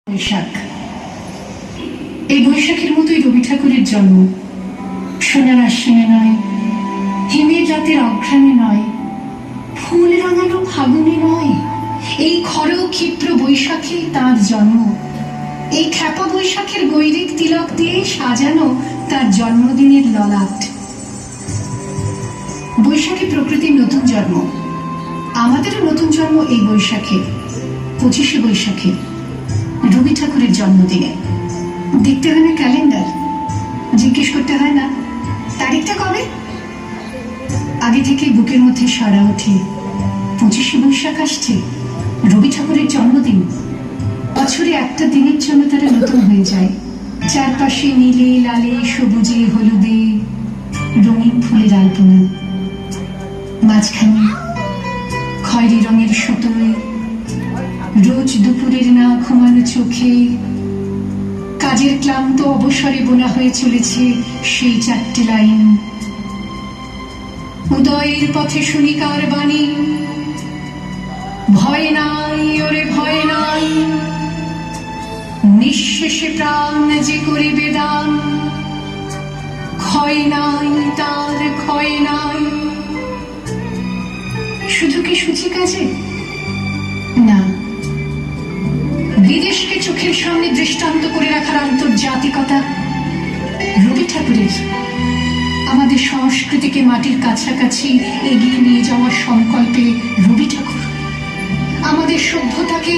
বৈশাখ। এই বৈশাখের মতোই রবি ঠাকুরের জন্ম। সোনার আশ্বিনে নয়, হিমের রাতের অঘ্রাণে নয়, ফুল রাঙানো ফাগুনে নয়, এই খর ক্ষিপ্র বৈশাখে তার জন্ম। এই খ্যাপা বৈশাখের গৈরিক তিলক দিয়ে সাজানো তার জন্মদিনের ললাট। বৈশাখী প্রকৃতির নতুন জন্ম, আমাদেরও নতুন জন্ম এই বৈশাখে, 25শে বৈশাখে, রবি ঠাকুরের জন্মদিনে। দেখতে হয় না ক্যালেন্ডার, জিজ্ঞেস করতে হয় না তারিখটা কবে, আগে থেকে বুকের মধ্যে সারা ওঠে 25শে বৈশাখ আসছে, রবি ঠাকুরের জন্মদিন। বছরে একটা দিনের জন্য তারা নতুন হয়ে যায়। চারপাশে নীলে লালে সবুজে হলুদে রঙিন ফুলের আলপনা, মাঝখানে খয়েরি রঙের সুতোয় রোজ দুপুরের না ঘুমানো চোখে কাজের ক্লান্ত অবসরে বোনা হয়ে চলেছে সেই 4টে লাইন। উদয়ের পথে শুনিকার বাণী, ভয় নাই ওরে ভয় নাই, নিঃশেষে প্রাণ যে করিবে দান, ক্ষয় নাই তার ক্ষয় নাই। শুধু কি সূচি কাজে? না, বিদেশকে চোখের সামনে দৃষ্টান্ত করে রাখার আন্তর্জাতিকতা রবি ঠাকুরের। আমাদের সংস্কৃতিকে মাটির কাছাকাছি এগিয়ে নিয়ে যাওয়ার সংকল্পে রবি ঠাকুর। আমাদের সভ্যতাকে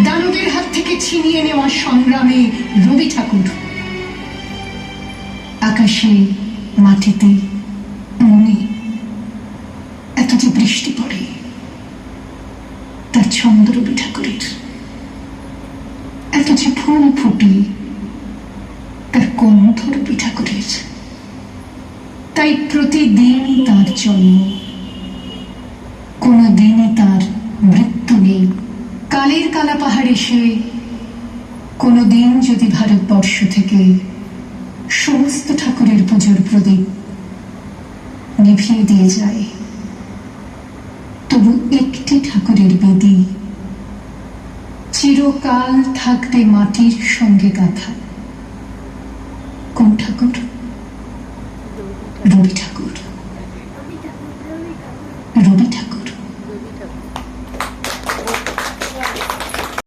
দানবের হাত থেকে ছিনিয়ে নেওয়ার সংগ্রামে রবি ঠাকুর। আকাশে মাটিতে মনে এত যে বৃষ্টি পড়ে, তার ছন্দ রবি ঠাকুরের। এত যে ফুল ফুটে, তার গন্ধ রবি ঠাকুরের। তাই প্রতিদিনই তার জন্ম, কোনো দিনই তার মৃত্যু নেই। কালের কালা পাহাড় এসে কোনো দিন যদি ভারতবর্ষ থেকে সমস্ত ঠাকুরের পুজোর প্রদীপ নিভিয়ে দিয়ে যায়, তবু একটি ঠাকুরের বেদি চিরকাল থাকবে মাটির সঙ্গে গাঁথা। কোন ঠাকুর? রবি ঠাকুর।